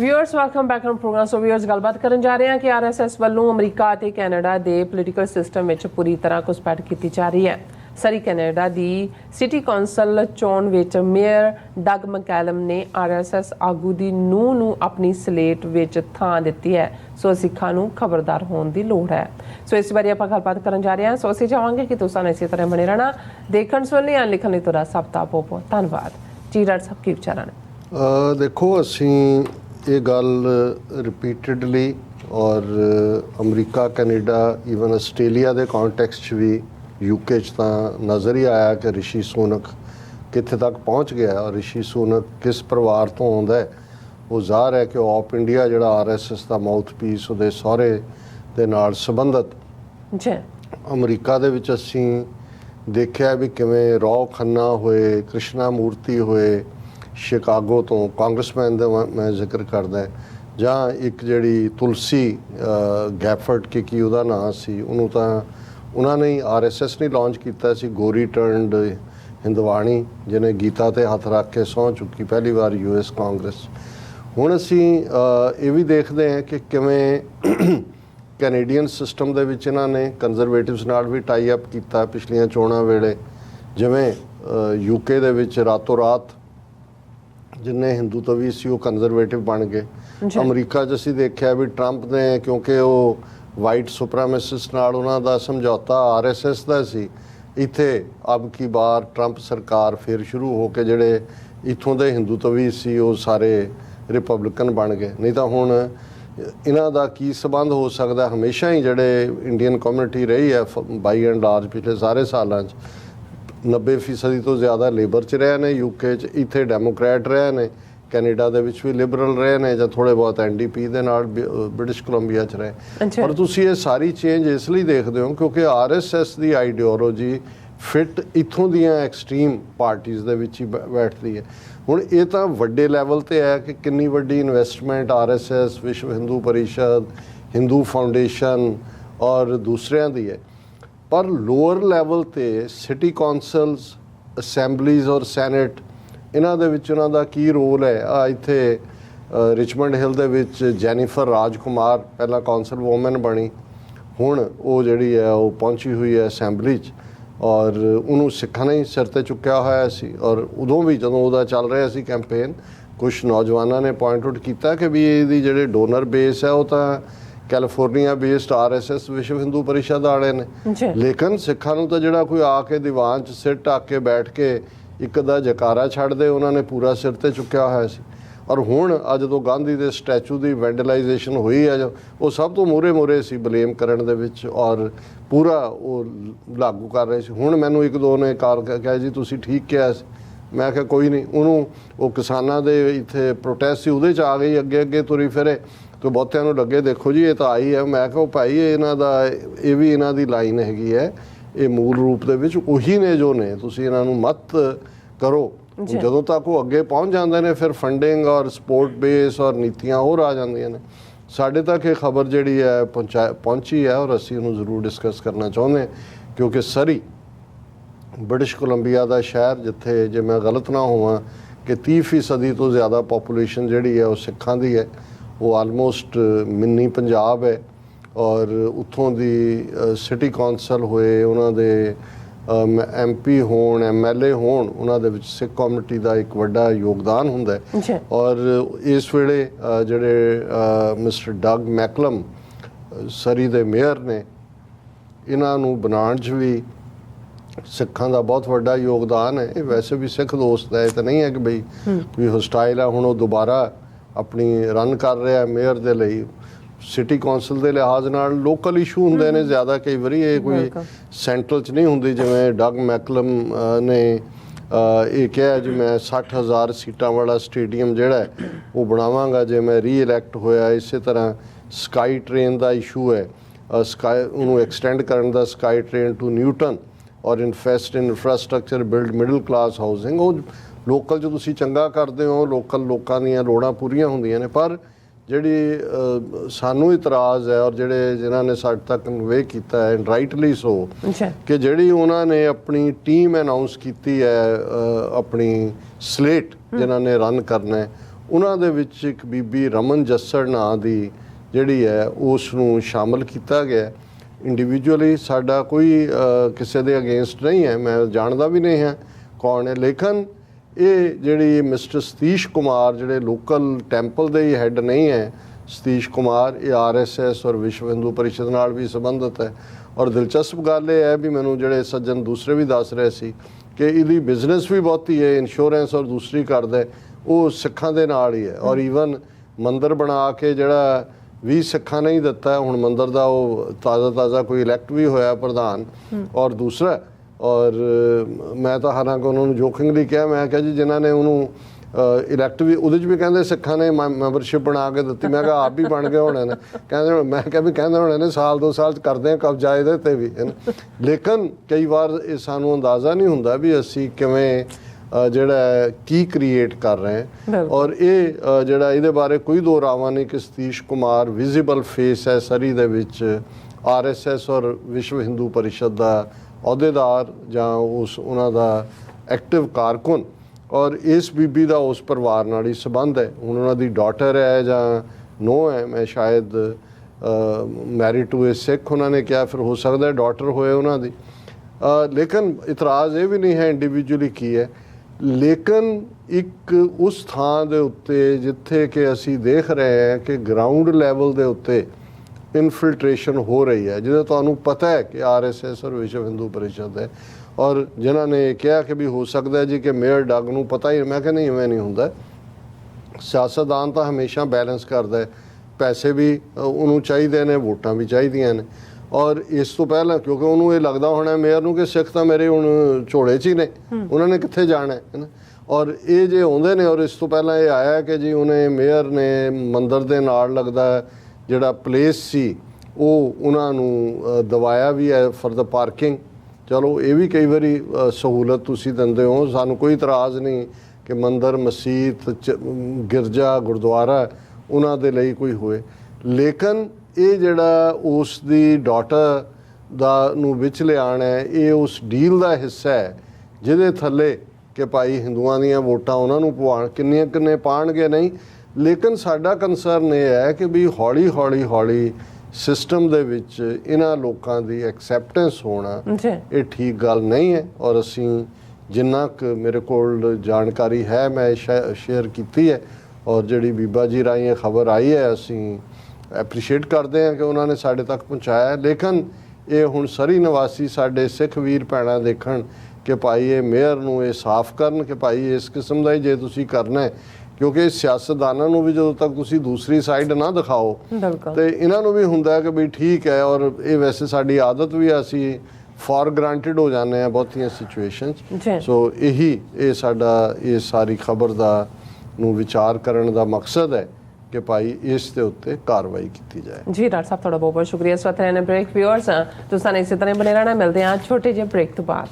Viewers welcome back on program. So viewers गलबात करन जा रहे हैं कि आरएसएस वालों अमरीका ते Canada they political system which पूरी तरह घुसपैठ की जा रही है। सरी कैनेडा दी सिटी कौंसल चोण विच मेयर डग मैकलम ने आरएसएस आगू दी नूं अपनी सलेट विच थां दित्ती है। सो सिखां नूं खबरदार होण दी लोड़ है। सो इस बारे आपां गलबात करन जा रहे हैं। सो असीं चाहांगे कि तुसां इसी तरह बने रहना। देखण सुणने या लिखण लई तुहाडा सब दा बहुत बहुत धन्नवाद जी। डॉक्टर साहब की विचार ने देखो असीं ये गल रिपीटडली और अमरीका कैनेडा ईवन आस्ट्रेलिया के कॉन्टैक्स्ट भी यूके नज़र ही आया कि ऋषि सुनक कित्थे तक पहुँच गया और ऋषि सुनक किस परिवार तो आउंदा है। वो ज़ाहिर है कि ऑप इंडिया जिहड़ा आरएसएस का माउथ पीस उहदे सहुरे दे नाल संबंधित अमरीका दे विच असीं देखिया भी किवें रॉ खन्ना होए, कृष्णा मूर्ति होए, शिकागो तो कांग्रेसमैन का मैं जिक्र करदा जहाँ एक जिहड़ी तुलसी गैफर्ड की उहदा नाम सी उन्होंने तो उन्होंने ही आरएसएस ने लॉन्च किया सी। गोरी टर्नड हिंदवाणी जिन्हें गीता ते हथ रख के सौं चुकी पहली बार यूएस कांग्रेस। हुण असीं ये भी देखते हैं कि किवें कैनेडियन सिस्टम दे विच इन्हां ने कंजरवेटिव्स नाल भी टाई अप किया पिछलियां चोणां वेले। जिवें यूके दे विच रातों रात जिन्ने हिंदू तवी सी वो कंजरवेटिव बन गए। अमरीका च असीं देखिया भी ट्रंप ने क्योंकि वो वाइट सुपरामेसिस्ट नाल उन्हां दा समझौता आरएसएस दा सी, इत्थे अब की बार ट्रंप सरकार फिर शुरू हो के जिहड़े इत्थों दे हिंदू तवी सी वो सारे रिपब्लिकन बन गए। नहीं तो हुण इन्हां दा की संबंध हो सकदा। हमेशा ही जिहड़े इंडियन कम्यूनिटी रही है बाई एंड लार्ज पिछले सारे सालां 90% तो ज़्यादा लेबर च रहे ने, यूके च इत्थे डेमोक्रैट रहे ने, कैनेडा दे विच भी लिबरल रहे ने जां थोड़े बहुत एनडीपी दे नाल ब्रिटिश कोलंबिया च रहे। पर तुसीं ये सारी चेंज इसलिए देखते हो क्योंकि आरएसएस की आइडियोलॉजी फिट इत्थों दियां एक्सट्रीम पार्टीज़ दे विच ही बैठती है। हुण ये तो वड्डे लैवल ते है कि कितनी वड्डी इन्वेस्टमेंट आरएसएस, विश्व हिंदू परिषद, हिंदू फाउंडेशन और दूसरियां दी है। पर लोअर लैवल ते सिटी कौंसल्स, असैंबलीज़ और सैनेट इन्हां दे विच उन्हां दा की रोल है। इत्थे रिचमंड हिल दे विच जैनीफर राजकुमार पहला कौंसल वूमन बनी, हुण वो जिहड़ी है वो पहुंची हुई है असैंबली च और उन्होंने सिखां ने ही सिर ते चुक्या होया सी। और उदों भी जदों उहदा चल रहा सी कैंपेन कुछ नौजवानों ने पॉइंट आउट किया कि भी इहदी जिहड़े डोनर बेस है वो तो कैलीफोर्निया बेस्ड आरएसएस विश्व हिंदू परिषद वाले ने। लेकिन सिखां नूं तां जिहड़ा कोई आके दीवान च सिर ढक के बैठ के एक दा जकारा छड्ड दे उन्होंने पूरा सिर ते चुक्या होया सी। और हुण अज जो गांधी के स्टैचू की वैंडलाइजेशन हुई है जो वो सब तो मूहरे सी ब्लेम करन दे विच और पूरा वो लागू कर रहे सी। हुण मैनूं एक दो ने कहा जी तुसीं ठीक किया सी। मैं कहा कोई नहीं, उन्होंने वो किसानां दे इत्थे प्रोटेस्ट सी उहदे च आ गई अगे अगे तुरी फिरे तो बहुतिਆਂ ਨੂੰ लगे देखो जी ये तो आई है। मैं कहा भाई इन्हां दा ये भी इन्हां दी लाइन हैगी है, ये मूल रूप दे विच उही ने जो ने, तुसीं इन्हां नूं मत करो। ਜਦੋਂ तक वो अगे पहुँच जाते हैं फिर फंडिंग और सपोर्ट बेस और नीतियां होर आ जांदियां ने। साढ़े तक ये खबर जिहड़ी है पहुँची है और असीं उहनूं जरूर डिस्कस करना चाहुंदे क्योंकि सरी ब्रिटिश कोलंबिया का शहर जिथे जे मैं गलत ना होवां कि 30% तो ज़्यादा पॉपूलेशन जिहड़ी है वो सिखां दी है। वो आलमोस्ट मिनी पंजाब है और उत्थों दी सिटी कौंसल होए उन्हां दे MP होण MLA होण उन्हां दे विच सिख कम्यूनिटी का एक वड्डा योगदान हुंदा है। और इस वेले जिहड़े मिस्टर डग मैकलम सरी दे मेयर ने इन्हां नूं बनाउण च भी सिखां दा बहुत वड्डा योगदान है। वैसे भी सिख दोस्त है, तो नहीं है कि बई कोई होस्टाइल है। हुण वो दोबारा अपनी रन कर रहा है मेयर दे लई। सिटी कौंसल के लिहाज नाल लोकल इशू होंदे ने ज़्यादा, कई बारी ये कोई सेंट्रल च नहीं होंदी। जिवें डग मैकलम ने ये कहा जी मैं 60,000 सीटां वाला स्टेडियम जिहड़ा है वो बनावांगा जे मैं री इलैक्ट होया। इस तरह स्काई ट्रेन का इशू है, स्काई उन्होंने एक्सटेंड करन दा स्काई ट्रेन टू न्यूटन और invest in infrastructure build middle class housing. वो लोकल जो तुसीं चंगा करदे हो लोकल लोकां दीयां लोड़ां पूरीआं हुंदियां ने। पर जिहड़ी सानू इतराज़ है और जिहड़े जिन्हां ने साडे तक कन्वे किया है राइटली सो कि जिहड़ी उन्होंने अपनी टीम अनाउंस की है अपनी स्लेट जिन्हां ने रन करना है ਉਹਨਾਂ ਦੇ ਵਿੱਚ ਇੱਕ ਬੀਬੀ ਰਮਨ ਜੱਸੜ ਨਾਂ ਦੀ ਜਿਹੜੀ ਹੈ ਉਸ ਨੂੰ ਸ਼ਾਮਲ ਕੀਤਾ ਗਿਆ। ਇੰਡੀਵਿਜੂਅਲੀ ਸਾਡਾ ਕੋਈ ਕਿਸੇ ਦੇ ਅਗੇਂਸਟ ਨਹੀਂ ਹੈ, ਮੈਂ ਜਾਣਦਾ ਵੀ ਨਹੀਂ ਹੈ ਕੌਣ ਹੈ, ਲੇਕਿਨ ਇਹ ਜਿਹੜੀ ਮਿਸਟਰ ਸਤੀਸ਼ ਕੁਮਾਰ ਜਿਹੜੇ ਲੋਕਲ ਟੈਂਪਲ ਦੇ ਹੀ ਹੈੱਡ ਨਹੀਂ ਹੈ, ਸਤੀਸ਼ ਕੁਮਾਰ, ਇਹ RSS ਔਰ ਵਿਸ਼ਵ ਹਿੰਦੂ ਪਰਿਸ਼ਦ ਨਾਲ ਵੀ ਸੰਬੰਧਿਤ ਹੈ। ਔਰ ਦਿਲਚਸਪ ਗੱਲ ਇਹ ਹੈ ਵੀ ਮੈਨੂੰ ਜਿਹੜੇ ਸੱਜਣ ਦੂਸਰੇ ਵੀ ਦੱਸ ਰਹੇ ਸੀ ਕਿ ਇਹਦੀ ਬਿਜ਼ਨਸ ਵੀ ਬਹੁਤੀ ਹੈ, ਇੰਸ਼ੋਰੈਂਸ ਔਰ ਦੂਸਰੀ ਕਰਦਾ, ਉਹ ਸਿੱਖਾਂ ਦੇ ਨਾਲ ਹੀ ਹੈ। ਔਰ ਈਵਨ ਮੰਦਿਰ ਬਣਾ ਕੇ ਜਿਹੜਾ ਵੀ ਸਿੱਖਾਂ ਨੇ ਹੀ ਦਿੱਤਾ, ਹੁਣ ਮੰਦਿਰ ਦਾ ਉਹ ਤਾਜ਼ਾ ਕੋਈ ਇਲੈਕਟ ਵੀ ਹੋਇਆ ਪ੍ਰਧਾਨ। ਔਰ ਦੂਸਰਾ, ਔਰ ਮੈਂ ਤਾਂ ਹਾਲਾਂਕਿ ਉਹਨਾਂ ਨੂੰ ਜੋਕਿੰਗਲੀ ਕਿਹਾ, ਮੈਂ ਕਿਹਾ ਜੀ ਜਿਨ੍ਹਾਂ ਨੇ ਉਹਨੂੰ ਇਲੈਕਟ ਵੀ ਉਹਦੇ 'ਚ ਵੀ ਕਹਿੰਦੇ ਸਿੱਖਾਂ ਨੇ ਮੈਂਬਰਸ਼ਿਪ ਬਣਾ ਕੇ ਦਿੱਤੀ, ਮੈਂ ਕਿਹਾ ਆਪ ਵੀ ਬਣ ਗਏ ਹੋਣੇ ਨੇ, ਕਹਿੰਦੇ ਮੈਂ ਕਿਹਾ ਵੀ ਕਹਿੰਦੇ ਹੋਣੇ ਨੇ ਸਾਲ 2 ਸਾਲ 'ਚ ਕਰਦੇ ਆ ਕਬਜ਼ਾ ਇਹਦੇ 'ਤੇ ਵੀ, ਹੈ ਨਾ। ਲੇਕਿਨ ਕਈ ਵਾਰ ਇਹ ਸਾਨੂੰ ਅੰਦਾਜ਼ਾ ਨਹੀਂ ਹੁੰਦਾ ਵੀ ਅਸੀਂ ਕਿਵੇਂ ਜਿਹੜਾ ਕੀ ਕ੍ਰੀਏਟ ਕਰ ਰਹੇ ਹਾਂ। ਔਰ ਇਹ ਜਿਹੜਾ ਇਹਦੇ ਬਾਰੇ ਕੋਈ ਦੋ ਰਾਵਾਂ ਨਹੀਂ ਕਿ ਸਤੀਸ਼ ਕੁਮਾਰ ਵਿਜ਼ੀਬਲ ਫੇਸ ਹੈ ਸਰੀ ਦੇ ਵਿੱਚ RSS ਔਰ ਵਿਸ਼ਵ ਹਿੰਦੂ ਪਰਿਸ਼ਦ ਦਾ ਅਹੁਦੇਦਾਰ ਜਾਂ ਉਹਨਾਂ ਦਾ ਐਕਟਿਵ ਕਾਰਕੁਨ। ਔਰ ਇਸ ਬੀਬੀ ਦਾ ਉਸ ਪਰਿਵਾਰ ਨਾਲ ਹੀ ਸੰਬੰਧ ਹੈ। ਹੁਣ ਉਹਨਾਂ ਦੀ ਡਾਟਰ ਹੈ ਜਾਂ ਨੋ ਹੈ, ਮੈਂ ਸ਼ਾਇਦ ਮੈਰਿਡ ਟੂ ਏ ਸਿੱਖ ਉਹਨਾਂ ਨੇ ਕਿਹਾ, ਫਿਰ ਹੋ ਸਕਦਾ ਡਾਟਰ ਹੋਏ ਉਹਨਾਂ ਦੀ। ਲੇਕਿਨ ਇਤਰਾਜ਼ ਇਹ ਵੀ ਨਹੀਂ ਹੈ ਇੰਡੀਵਿਜੂਅਲੀ ਕੀ ਹੈ, ਲੇਕਿਨ ਇੱਕ ਉਸ ਥਾਂ ਦੇ ਉੱਤੇ ਜਿੱਥੇ ਕਿ ਅਸੀਂ ਦੇਖ ਰਹੇ ਹਾਂ ਕਿ ਗਰਾਊਂਡ ਲੈਵਲ ਦੇ ਉੱਤੇ ਇਨਫਿਲਟ੍ਰੇਸ਼ਨ ਹੋ ਰਹੀ ਹੈ, ਜਿਹਦਾ ਤੁਹਾਨੂੰ ਪਤਾ ਹੈ ਕਿ RSS ਔਰ ਵਿਸ਼ਵ ਹਿੰਦੂ ਪਰਿਸ਼ਦ ਹੈ। ਔਰ ਜਿਨ੍ਹਾਂ ਨੇ ਕਿਹਾ ਕਿ ਵੀ ਹੋ ਸਕਦਾ ਜੀ ਕਿ ਮੇਅਰ ਡੱਗ ਨੂੰ ਪਤਾ ਹੀ, ਮੈਂ ਕਿਹਾ ਨਹੀਂ, ਇਵੇਂ ਨਹੀਂ ਹੁੰਦਾ। ਸਿਆਸਤਦਾਨ ਤਾਂ ਹਮੇਸ਼ਾ ਬੈਲੈਂਸ ਕਰਦਾ ਹੈ, ਪੈਸੇ ਵੀ ਉਹਨੂੰ ਚਾਹੀਦੇ ਨੇ, ਵੋਟਾਂ ਵੀ ਚਾਹੀਦੀਆਂ ਨੇ। ਔਰ ਇਸ ਤੋਂ ਪਹਿਲਾਂ ਕਿਉਂਕਿ ਉਹਨੂੰ ਇਹ ਲੱਗਦਾ ਹੋਣਾ ਮੇਅਰ ਨੂੰ ਕਿ ਸਿੱਖ ਤਾਂ ਮੇਰੇ ਹੁਣ ਝੋਲੇ 'ਚ ਹੀ ਨੇ, ਉਹਨਾਂ ਨੇ ਕਿੱਥੇ ਜਾਣਾ ਹੈ ਨਾ। ਔਰ ਇਹ ਜੇ ਆਉਂਦੇ ਨੇ, ਔਰ ਇਸ ਤੋਂ ਪਹਿਲਾਂ ਇਹ ਆਇਆ ਕਿ ਜੀ ਉਹਨੇ ਮੇਅਰ ਨੇ ਮੰਦਿਰ ਦੇ ਨਾਲ ਲੱਗਦਾ ਜਿਹੜਾ ਪਲੇਸ ਸੀ ਉਹ ਉਹਨਾਂ ਨੂੰ ਦਵਾਇਆ ਵੀ ਹੈ ਫॉर द ਪਾਰਕਿੰਗ। ਚਲੋ ਇਹ ਵੀ ਕਈ ਵਾਰੀ ਸਹੂਲਤ ਤੁਸੀਂ ਦਿੰਦੇ ਹੋ, ਸਾਨੂੰ ਕੋਈ ਇਤਰਾਜ਼ ਨਹੀਂ ਕਿ ਮੰਦਿਰ, ਮਸਜਿਦ, ਗਿਰਜਾ, ਗੁਰਦੁਆਰਾ ਉਹਨਾਂ ਦੇ ਲਈ ਕੋਈ ਹੋਏ। ਲੇਕਿਨ ਇਹ ਜਿਹੜਾ ਉਸ ਦੀ ਡਾਟਰ ਦਾ ਨੂੰ ਵਿੱਚ ਲਿਆਉਣਾ ਹੈ, ਇਹ ਉਸ ਡੀਲ ਦਾ ਹਿੱਸਾ ਹੈ ਜਿਹਦੇ ਥੱਲੇ ਕਿ ਭਾਈ ਹਿੰਦੂਆਂ ਦੀਆਂ ਵੋਟਾਂ ਉਹਨਾਂ ਨੂੰ ਪਵਾਉਣ, ਕਿੰਨੇ ਪਾਣਗੇ ਨਹੀਂ। ਲੇਕਿਨ ਸਾਡਾ ਕੰਸਰਨ ਇਹ ਹੈ ਕਿ ਵੀ ਹੌਲੀ ਸਿਸਟਮ ਦੇ ਵਿੱਚ ਇਹਨਾਂ ਲੋਕਾਂ ਦੀ ਐਕਸੈਪਟੈਂਸ ਹੋਣਾ ਇਹ ਠੀਕ ਗੱਲ ਨਹੀਂ ਹੈ। ਔਰ ਅਸੀਂ ਜਿੰਨਾ ਕੁ ਮੇਰੇ ਕੋਲ ਜਾਣਕਾਰੀ ਹੈ ਮੈਂ ਸ਼ੇਅਰ ਕੀਤੀ ਹੈ, ਔਰ ਜਿਹੜੀ ਬੀਬਾ ਜੀ ਰਾਹੀਂ ਇਹ ਖਬਰ ਆਈ ਹੈ ਅਸੀਂ ਐਪਰੀਸ਼ੀਏਟ ਕਰਦੇ ਹਾਂ ਕਿ ਉਹਨਾਂ ਨੇ ਸਾਡੇ ਤੱਕ ਪਹੁੰਚਾਇਆ। ਲੇਕਿਨ ਇਹ ਹੁਣ ਸਰੀ ਨਿਵਾਸੀ ਸਾਡੇ ਸਿੱਖ ਵੀਰ ਭੈਣਾਂ ਦੇਖਣ ਕਿ ਭਾਈ ਇਹ ਮੇਅਰ ਨੂੰ ਇਹ ਸਾਫ਼ ਕਰਨ ਕਿ ਭਾਈ ਇਸ ਕਿਸਮ ਦਾ ਹੀ ਜੇ ਤੁਸੀਂ ਕਰਨਾ ਹੈ, ਕਿਉਂਕਿ ਸਿਆਸਤਦਾਨਾਂ ਨੂੰ ਵੀ ਜਦੋਂ ਤੱਕ ਤੁਸੀਂ ਦੂਸਰੀ ਸਾਈਡ ਨਾ ਦਿਖਾਓ ਤੇ ਇਹਨਾਂ ਨੂੰ ਵੀ ਹੁੰਦਾ ਕਿ ਵੀ ਠੀਕ ਹੈ। ਔਰ ਇਹ ਵੈਸੇ ਸਾਡੀ ਆਦਤ ਵੀ ਆ, ਅਸੀਂ ਫॉर ਗ੍ਰਾਂਟਡ ਹੋ ਜਾਂਦੇ ਆ ਬਹੁਤੀਆਂ ਸਿਚੁਏਸ਼ਨਸ। ਸੋ ਇਹ ਸਾਡਾ ਇਹ ਸਾਰੀ ਖਬਰ ਦਾ ਨੂੰ ਵਿਚਾਰ ਕਰਨ ਦਾ ਮਕਸਦ ਹੈ ਕਿ ਭਾਈ ਇਸ ਦੇ ਉੱਤੇ ਕਾਰਵਾਈ ਕੀਤੀ ਜਾਏ। ਜੀ ਡਾਕਟਰ ਸਾਹਿਬ ਤੁਹਾਡਾ ਬਹੁਤ ਬਹੁਤ ਸ਼ੁਕਰੀਆ। ਇਸ ਵਕਤ ਨੇ ਬ੍ਰੇਕ ਵਿਊਅਰਸ ਤੁਸੀਂ ਇਸੇ ਤਰ੍ਹਾਂ ਬਣੇ ਰਹਿਣਾ, ਮਿਲਦੇ ਹਾਂ ਛੋਟੇ ਜਿਹੇ ਬ੍ਰੇਕ ਤੋਂ ਬਾਅਦ।